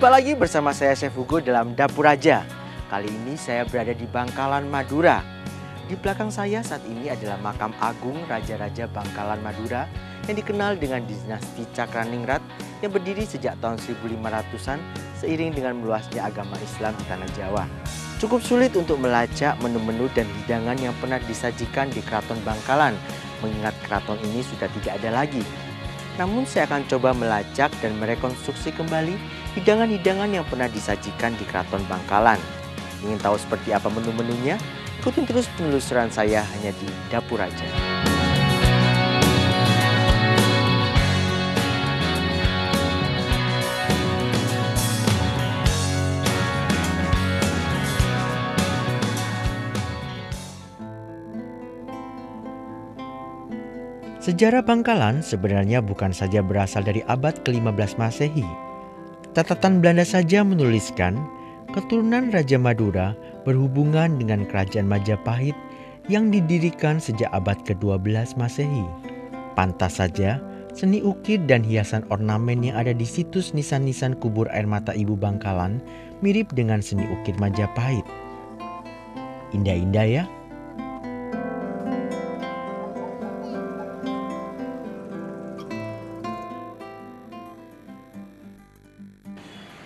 Jumpa lagi bersama saya Chef Hugo dalam Dapur Raja. Kali ini saya berada di Bangkalan, Madura. Di belakang saya saat ini adalah makam agung Raja-Raja Bangkalan Madura yang dikenal dengan dinasti Cakraningrat yang berdiri sejak tahun 1500-an seiring dengan meluasnya agama Islam di tanah Jawa. Cukup sulit untuk melacak menu-menu dan hidangan yang pernah disajikan di Keraton Bangkalan, mengingat keraton ini sudah tidak ada lagi. Namun saya akan coba melacak dan merekonstruksi kembali hidangan-hidangan yang pernah disajikan di Keraton Bangkalan. Ingin tahu seperti apa menu-menunya? Ikutin terus penelusuran saya hanya di Dapur Raja. Sejarah Bangkalan sebenarnya bukan saja berasal dari abad ke-15 Masehi. Catatan Belanda saja menuliskan keturunan Raja Madura berhubungan dengan Kerajaan Majapahit yang didirikan sejak abad ke-12 Masehi. Pantas saja seni ukir dan hiasan ornamen yang ada di situs nisan-nisan kubur air mata Ibu Bangkalan mirip dengan seni ukir Majapahit. Indah-indah ya?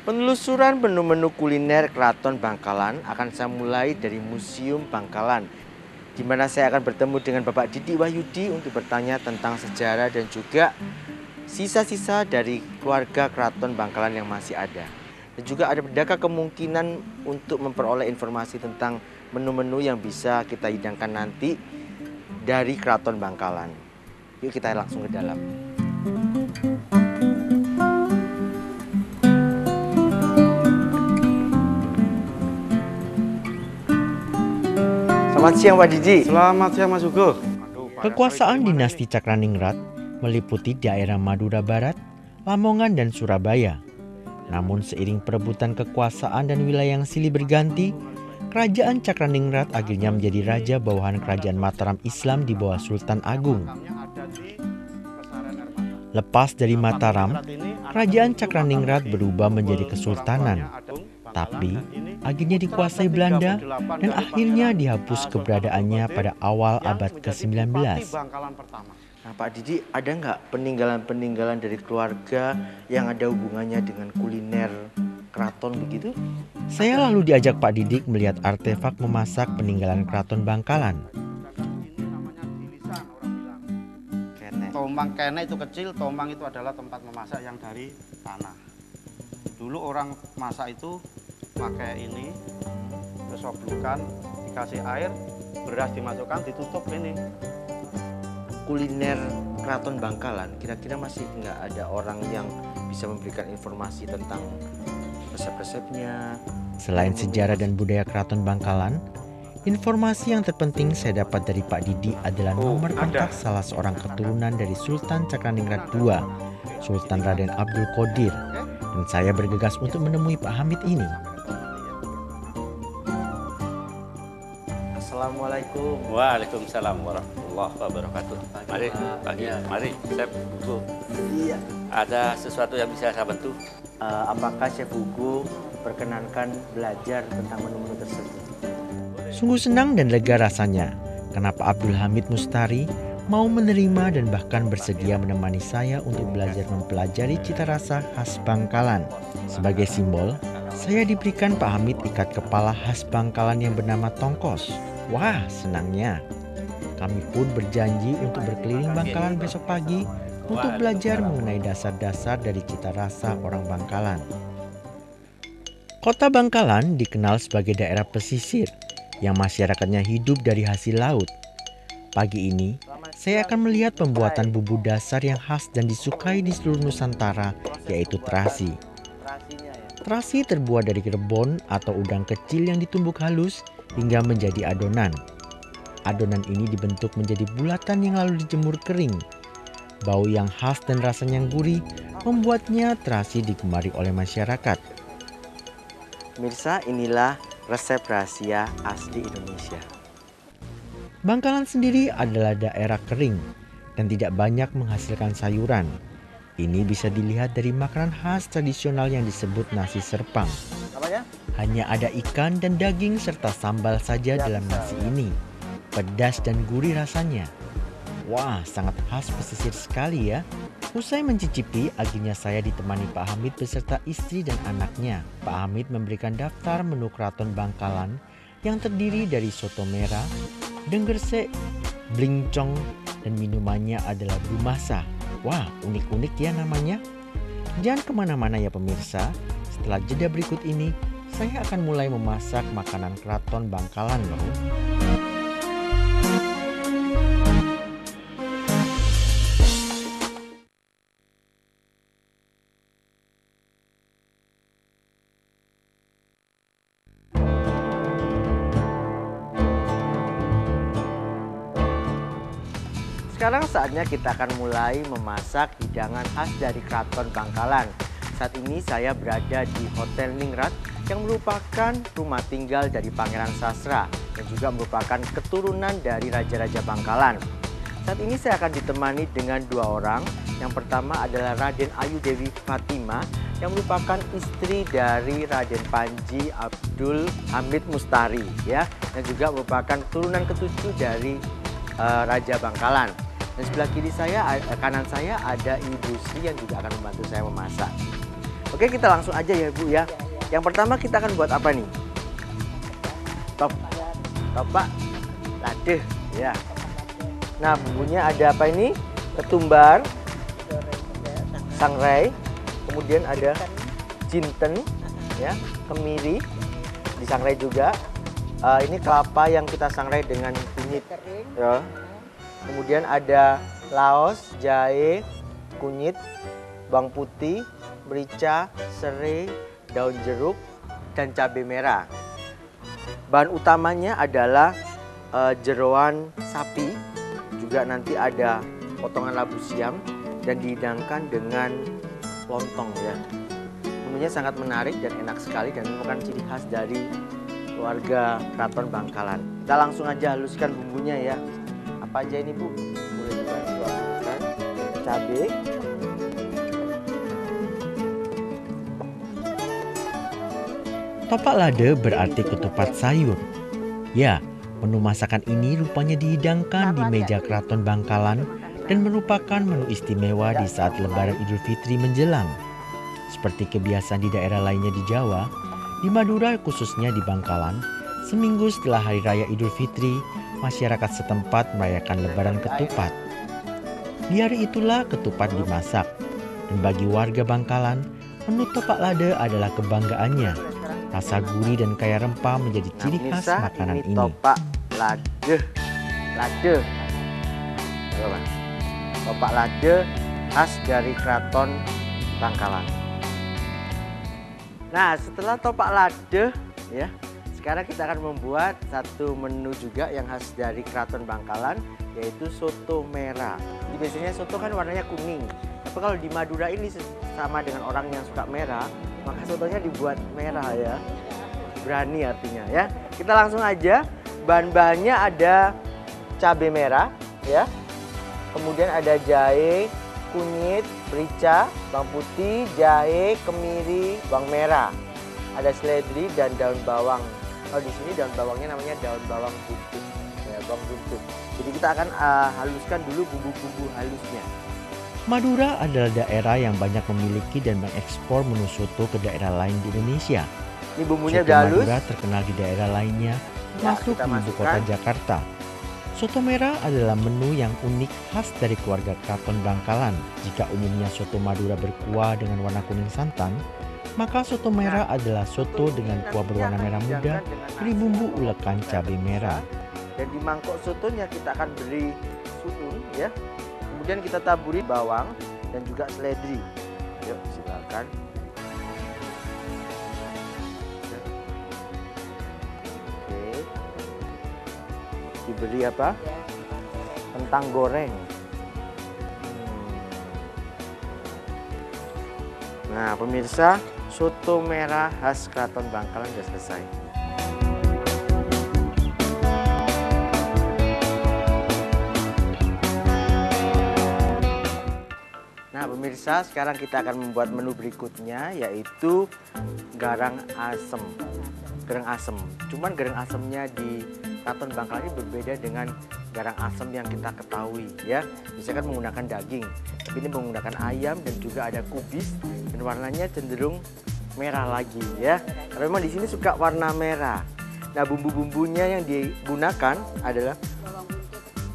Penelusuran menu-menu kuliner Keraton Bangkalan akan saya mulai dari Museum Bangkalan, di mana saya akan bertemu dengan Bapak Didi Wahyudi untuk bertanya tentang sejarah dan juga sisa-sisa dari keluarga Keraton Bangkalan yang masih ada. Dan juga adakah kemungkinan untuk memperoleh informasi tentang menu-menu yang bisa kita hidangkan nanti dari Keraton Bangkalan. Yuk kita langsung ke dalam. Selamat siang Pak Didi. Selamat siang Mas Hugo. Kekuasaan dinasti Cakraningrat meliputi daerah Madura Barat, Lamongan dan Surabaya. Namun seiring perebutan kekuasaan dan wilayah yang silih berganti, kerajaan Cakraningrat akhirnya menjadi raja bawahan kerajaan Mataram Islam di bawah Sultan Agung. Lepas dari Mataram, kerajaan Cakraningrat berubah menjadi kesultanan. Tapi akhirnya dikuasai Belanda dan akhirnya dihapus keberadaannya pada awal abad ke-19. Nah, Pak Didi, ada nggak peninggalan-peninggalan dari keluarga yang ada hubungannya dengan kuliner keraton begitu? Saya lalu diajak Pak Didik melihat artefak memasak peninggalan Keraton Bangkalan. Tomang kene itu kecil, tomang itu adalah tempat memasak yang dari tanah. Dulu orang masak itu pakai ini, terus oblukan, dikasih air, beras dimasukkan, ditutup ini. Kuliner Keraton Bangkalan, kira-kira masih nggak ada orang yang bisa memberikan informasi tentang resep-resepnya? Selain sejarah dan budaya Keraton Bangkalan, informasi yang terpenting saya dapat dari Pak Didi adalah nomor kontak salah seorang keturunan dari Sultan Cakraningrat II, Sultan Raden Abdul Qadir. Dan saya bergegas untuk menemui Pak Hamid ini. Assalamualaikum. Waalaikumsalam warahmatullahi wabarakatuh. Mari, Chef Hugo. Iya. Ada sesuatu yang bisa saya bantu? Apakah Chef Hugo perkenankan belajar tentang menu-menu tersebut? Sungguh senang dan lega rasanya. Kenapa Abdul Hamid Mustari mau menerima dan bahkan bersedia menemani saya untuk belajar mempelajari cita rasa khas Bangkalan. Sebagai simbol, saya diberikan Pak Hamid ikat kepala khas Bangkalan yang bernama tongkos. Wah, senangnya. Kami pun berjanji untuk berkeliling Bangkalan besok pagi untuk belajar mengenai dasar-dasar dari cita rasa orang Bangkalan. Kota Bangkalan dikenal sebagai daerah pesisir yang masyarakatnya hidup dari hasil laut. Pagi ini, saya akan melihat pembuatan bumbu dasar yang khas dan disukai di seluruh Nusantara, yaitu terasi. Terasi terbuat dari rebon atau udang kecil yang ditumbuk halus hingga menjadi adonan. Adonan ini dibentuk menjadi bulatan yang lalu dijemur kering. Bau yang khas dan rasanya yang gurih membuatnya terasi digemari oleh masyarakat. Mirsa, inilah resep rahasia asli Indonesia. Bangkalan sendiri adalah daerah kering dan tidak banyak menghasilkan sayuran. Ini bisa dilihat dari makanan khas tradisional yang disebut nasi serpang. Namanya? Hanya ada ikan dan daging serta sambal saja dalam nasi ini. Pedas dan gurih rasanya. Wah, sangat khas pesisir sekali ya. Usai mencicipi, akhirnya saya ditemani Pak Hamid beserta istri dan anaknya. Pak Hamid memberikan daftar menu Keraton Bangkalan yang terdiri dari soto merah, denggersek, blincong, dan minumannya adalah bumasa. Wah, unik-unik ya namanya. Jangan kemana-mana ya pemirsa. Setelah jeda berikut ini, saya akan mulai memasak makanan Keraton Bangkalan loh. Sekarang saatnya kita akan mulai memasak hidangan khas dari Keraton Bangkalan. Saat ini saya berada di Hotel Ningrat yang merupakan rumah tinggal dari Pangeran Sasra dan juga merupakan keturunan dari Raja-Raja Bangkalan. Saat ini saya akan ditemani dengan dua orang. Yang pertama adalah Raden Ayu Dewi Fatima yang merupakan istri dari Raden Panji Abdul Hamid Mustari ya, dan juga merupakan keturunan ketujuh dari Raja Bangkalan. Dan sebelah kiri saya, kanan saya ada Ibu Sri yang juga akan membantu saya memasak. Oke, kita langsung aja ya Bu ya. Yang pertama kita akan buat apa nih? Topak lade ya. Nah, bumbunya ada apa ini? Ketumbar, sangrai, kemudian ada jinten ya, kemiri disangrai juga. Ini kelapa yang kita sangrai dengan kunyit ya. Kemudian ada laos, jahe, kunyit, bawang putih, merica, serai, daun jeruk, dan cabai merah. Bahan utamanya adalah jeroan sapi, juga nanti ada potongan labu siam, dan dihidangkan dengan lontong ya. Menunya sangat menarik dan enak sekali dan merupakan ciri khas dari keluarga Keraton Bangkalan. Kita langsung aja haluskan bumbunya ya. Apa aja ini Bu? Boleh dibantu haluskan. Cabai, topak lade berarti ketupat sayur. Ya, menu masakan ini rupanya dihidangkan di meja Keraton Bangkalan dan merupakan menu istimewa di saat Lebaran Idul Fitri menjelang. Seperti kebiasaan di daerah lainnya di Jawa, di Madura khususnya di Bangkalan, seminggu setelah Hari Raya Idul Fitri, masyarakat setempat merayakan Lebaran ketupat. Di hari itulah ketupat dimasak, dan bagi warga Bangkalan, menu topak lade adalah kebanggaannya. Rasa gurih dan kaya rempah menjadi ciri khas makanan ini. Topak lade, topak lade khas dari Keraton Bangkalan. Nah, setelah topak lade, ya, sekarang kita akan membuat satu menu juga yang khas dari Keraton Bangkalan, yaitu soto merah. Jadi biasanya soto kan warnanya kuning, tapi kalau di Madura ini sama dengan orang yang suka merah, maka sotonya dibuat merah ya. Berani artinya ya. Kita langsung aja. Bahan-bahannya ada cabai merah ya. Kemudian ada jahe, kunyit, merica, bawang putih, jahe, kemiri, bawang merah. Ada seledri dan daun bawang. Kalau di sini daun bawangnya namanya daun bawang buntut. Ya, bawang buntut. Jadi kita akan haluskan dulu bumbu-bumbu halusnya. Madura adalah daerah yang banyak memiliki dan mengekspor menu soto ke daerah lain di Indonesia. Ini bumbunya udah halus. Madura terkenal di daerah lainnya, masuk di ibu kota Jakarta. Soto merah adalah menu yang unik khas dari keluarga Keraton Bangkalan. Jika umumnya soto Madura berkuah dengan warna kuning santan, maka soto merah adalah soto dengan kuah berwarna merah muda beri bumbu ulekan cabai merah. Dan di mangkok sotonya kita akan beri suun ya. Kemudian kita taburi bawang dan juga seledri. Yuk, silakan. Oke. Diberi apa? Kentang goreng. Nah, pemirsa, soto merah khas Keraton Bangkalan sudah selesai. Nah, Nah pemirsa, sekarang kita akan membuat menu berikutnya, yaitu garang asem. Garang asem. Cuman garang asemnya di Kraton Bangkalan ini berbeda dengan garang asem yang kita ketahui ya. Biasanya kan menggunakan daging, tapi ini menggunakan ayam dan juga ada kubis dan warnanya cenderung merah lagi ya. Karena memang di sini suka warna merah. Nah bumbu-bumbunya yang digunakan adalah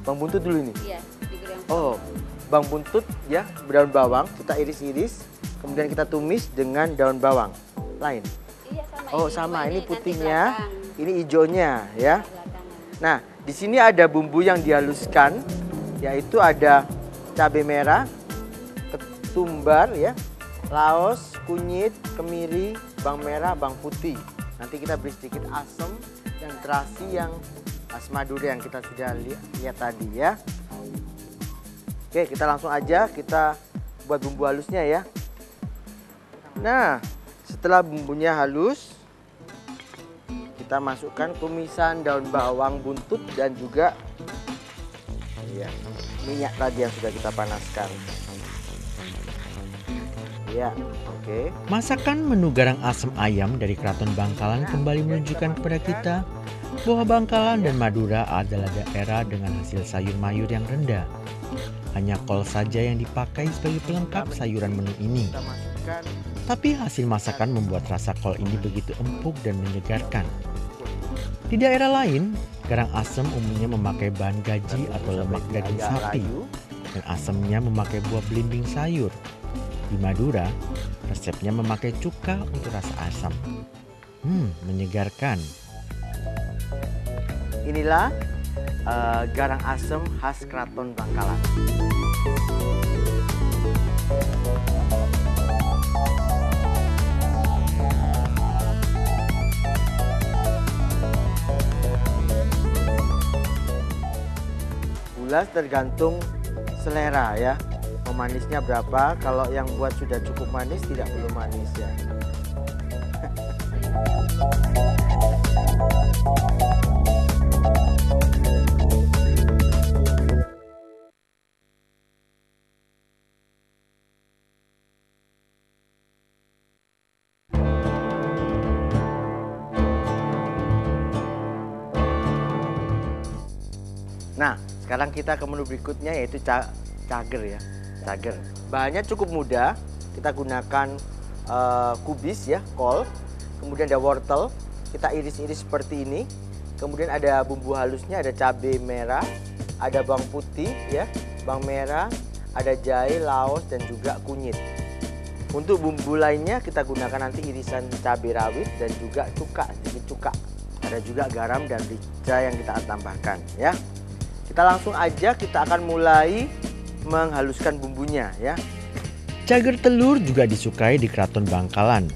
bawang buntut dulu ini. Iya, digoreng. Oh, bawang buntut ya, daun bawang kita iris-iris, kemudian kita tumis dengan daun bawang lain. Iya, sama. Oh sama, ini nanti putihnya, belakang. ini hijaunya ya. Belakangan. Nah di sini ada bumbu yang dihaluskan, yaitu ada cabai merah, ketumbar ya, laos, kunyit, kemiri, bawang merah, bawang putih. Nanti kita beri sedikit asam dan terasi yang khas Madura yang kita sudah lihat tadi ya. Oke, kita langsung aja kita buat bumbu halusnya ya. Nah, setelah bumbunya halus, kita masukkan tumisan daun bawang buntut dan juga ya, minyak tadi yang sudah kita panaskan. Ya, oke. Masakan menu garang asem ayam dari Kraton Bangkalan kembali menunjukkan kepada kita bahwa Bangkalan dan Madura adalah daerah dengan hasil sayur mayur yang rendah. Hanya kol saja yang dipakai sebagai pelengkap sayuran menu ini. Kita masukkan Tapi hasil masakan membuat rasa kol ini begitu empuk dan menyegarkan. Di daerah lain, garang asem umumnya memakai bahan gaji atau lemak daging agak sapi, layu. dan asemnya memakai buah belimbing sayur. Di Madura, resepnya memakai cuka untuk rasa asam. Menyegarkan. Inilah garang asem khas Kraton Bangkalan. Gula tergantung selera ya. Mau manisnya berapa? Kalau yang buat sudah cukup manis, tidak perlu manis ya. Nah, sekarang kita ke menu berikutnya yaitu cager ya. Cager. Bahannya cukup mudah. Kita gunakan kubis ya, kol. Kemudian ada wortel. Kita iris-iris seperti ini. Kemudian ada bumbu halusnya, ada cabai merah, ada bawang putih ya, bawang merah, ada jahe, laos dan juga kunyit. Untuk bumbu lainnya kita gunakan nanti irisan cabai rawit dan juga cuka, sedikit cuka. Ada juga garam dan merica yang kita tambahkan ya. Kita langsung aja, kita akan mulai menghaluskan bumbunya ya. Cager telur juga disukai di Kraton Bangkalan.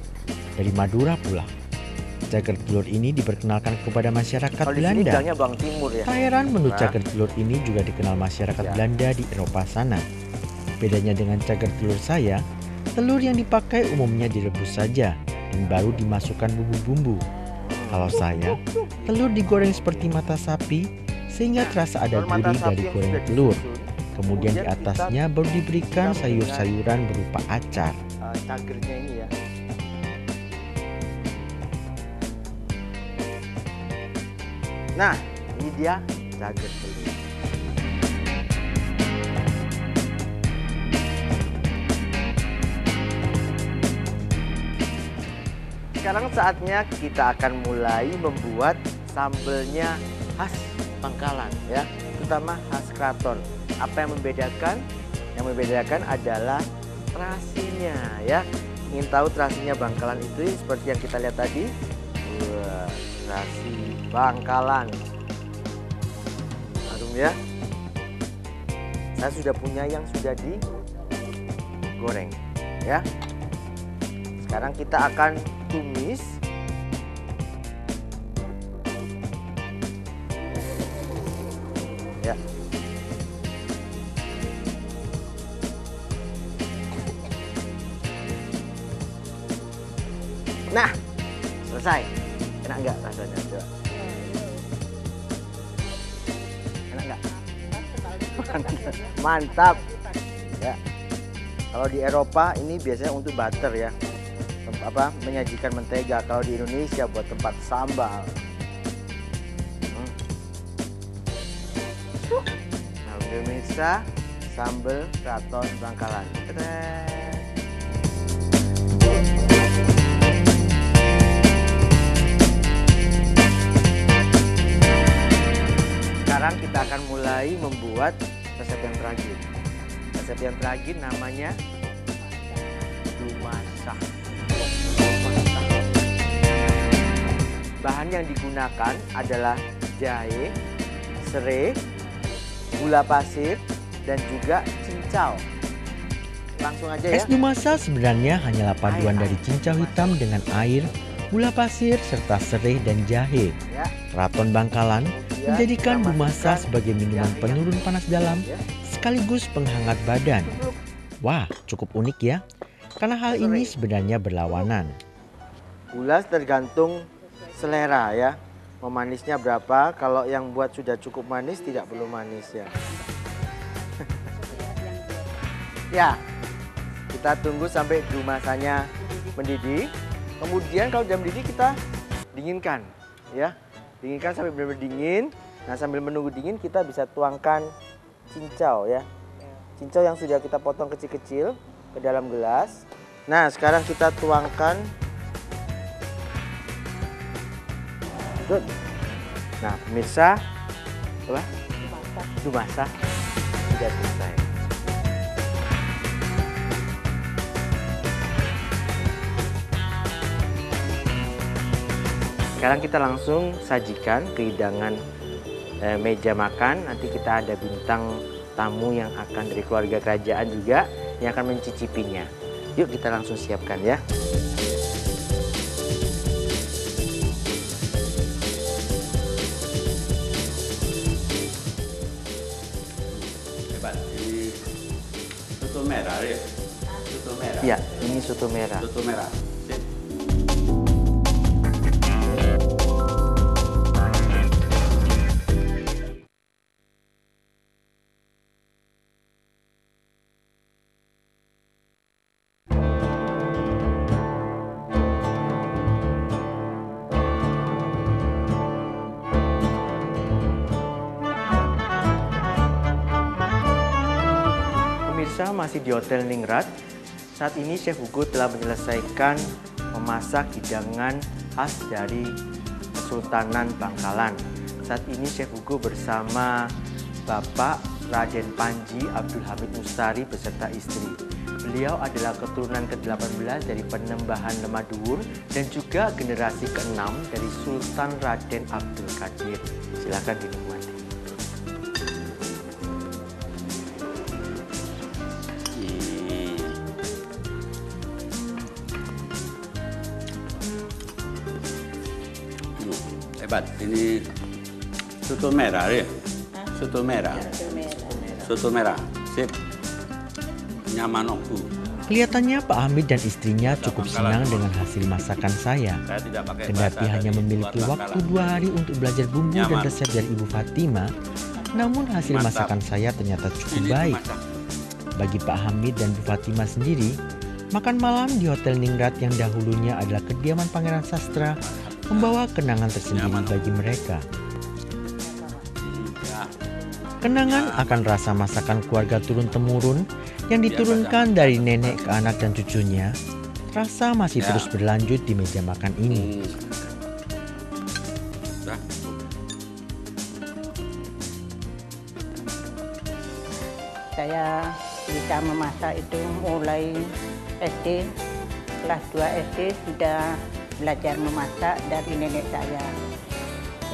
Dari Madura pula. Cager telur ini diperkenalkan kepada masyarakat Kalau di sini Belanda. bilangnya bawang timur ya. Tak heran menu Nah. cager telur ini juga dikenal masyarakat Ya. Belanda di Eropa sana. Bedanya dengan cager telur saya, telur yang dipakai umumnya direbus saja dan baru dimasukkan bumbu-bumbu. Kalau saya, telur digoreng seperti mata sapi sehingga terasa ada Kalau mata gurih sapi dari yang goreng sudah telur. disusun, Kemudian di atasnya baru diberikan kita sayur-sayuran berupa acar. cagernya ini ya. Nah, ini dia cager telur. Sekarang saatnya kita akan mulai membuat sambelnya khas Bangkalan ya, terutama khas Kraton. Apa yang membedakan? Yang membedakan adalah terasinya ya. Ingin tahu terasinya Bangkalan itu seperti yang kita lihat tadi? Wah, terasi Bangkalan. Harum ya. Saya sudah punya yang sudah digoreng ya. Sekarang kita akan tumis. Ya. Nah, selesai. Enak nggak rasanya? Coba. Enak nggak? Mantap. Ya. Kalau di Eropa ini biasanya untuk butter ya, menyajikan mentega. Kalau di Indonesia buat tempat sambal. Nah, pemirsa, sambal Keraton Bangkalan. Sekarang kita akan mulai membuat resep yang terakhir. Resep yang terakhir namanya dumasak. Bahan yang digunakan adalah jahe, serai, gula pasir, dan juga cincau. Langsung aja ya. Es dumasa sebenarnya hanyalah paduan dari cincau hitam dengan air, gula pasir, serta serai dan jahe. Ya. Keraton Bangkalan menjadikan kita dumasa masukkan sebagai minuman jahe penurun panas dalam ya. sekaligus penghangat badan. Wah, cukup unik ya. Karena hal ini sebenarnya berlawanan. Gula tergantung selera ya. Mau manisnya berapa? Kalau yang buat sudah cukup manis tidak perlu manis ya. Ya. Kita tunggu sampai dumasanya mendidih. Kemudian kalau sudah mendidih kita dinginkan ya. Dinginkan sampai benar-benar dingin. Nah, sambil menunggu dingin kita bisa tuangkan cincau ya. Cincau yang sudah kita potong kecil-kecil ke dalam gelas. Nah, sekarang kita tuangkan. Good. Nah, pemirsa, dumasa sudah selesai. Sekarang kita langsung sajikan ke hidangan meja makan. Nanti kita ada bintang tamu yang akan dari keluarga kerajaan juga yang akan mencicipinya. Yuk kita langsung siapkan ya. Hebat, ini soto merah ya? Soto merah? Iya, ini soto merah. Soto merah. Sip. Pemirsa, masih di Hotel Ningrat. Saat ini Chef Hugo telah menyelesaikan memasak hidangan khas dari Kesultanan Bangkalan. Saat ini Chef Hugo bersama Bapak Raden Panji Abdul Hamid Mustari beserta istri. Beliau adalah keturunan ke-18 dari Penembahan Lemaduwur dan juga generasi ke-6 dari Sultan Raden Abdul Qadir. Silakan dinikmati. Hebat, ini soto merah ya? Soto merah. Soto merah. Sip. Nyaman aku. Kelihatannya Pak Hamid dan istrinya cukup senang dengan hasil masakan saya. Saya tidak pakai Kendati bahasa hanya dari memiliki luar waktu Bangkalan. 2 hari untuk belajar bumbu dan Nyaman. resep dari Ibu Fatima, namun hasil Mantap. masakan saya ternyata cukup Ini baik. dimasak. Bagi Pak Hamid dan Bu Fatima sendiri, makan malam di Hotel Ningrat yang dahulunya adalah kediaman Pangeran Sastra membawa kenangan tersendiri Nyaman. bagi mereka. Ya. Kenangan akan rasa masakan keluarga turun-temurun yang diturunkan dari nenek ke anak dan cucunya, rasa masih Ya. terus berlanjut di meja makan ini. Dah. Saya bisa memasak itu mulai SD, kelas 2 SD sudah belajar memasak dari nenek saya.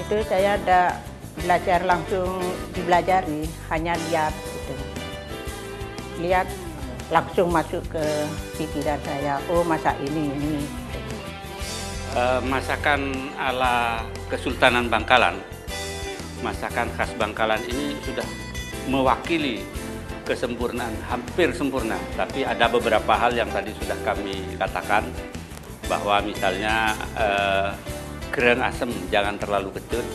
Itu saya ada belajar langsung dipelajari, hanya lihat gitu. Lihat langsung masuk ke pikiran saya, oh masak ini. Masakan ala Kesultanan Bangkalan, masakan khas Bangkalan ini sudah mewakili kesempurnaan, hampir sempurna. Tapi ada beberapa hal yang tadi sudah kami katakan, bahwa misalnya gereng asem jangan terlalu kecut,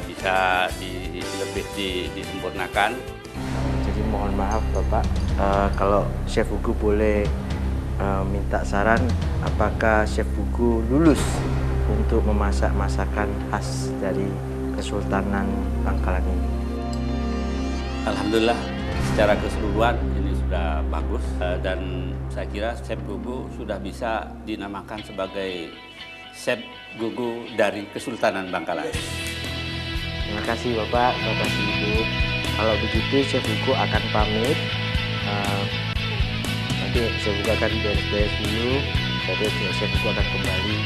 bisa lebih disempurnakan. Jadi mohon maaf Bapak, kalau Chef Hugo boleh minta saran, apakah Chef Hugo lulus untuk memasak masakan khas dari Kesultanan Bangkalan ini? Alhamdulillah, secara keseluruhan ini sudah bagus dan saya kira Chef Gugu sudah bisa dinamakan sebagai Chef Gugu dari Kesultanan Bangkalan. Terima kasih Bapak, terima kasih Ibu. Kalau begitu Chef Hugo akan pamit. Nanti Chef Hugo akan beres-beres dulu. Jadi Chef Hugo akan kembali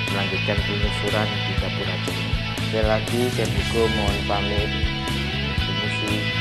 melanjutkan penelusuran di Dapur Raja ini. Sekali lagi Chef Hugo mohon pamit. Permisi.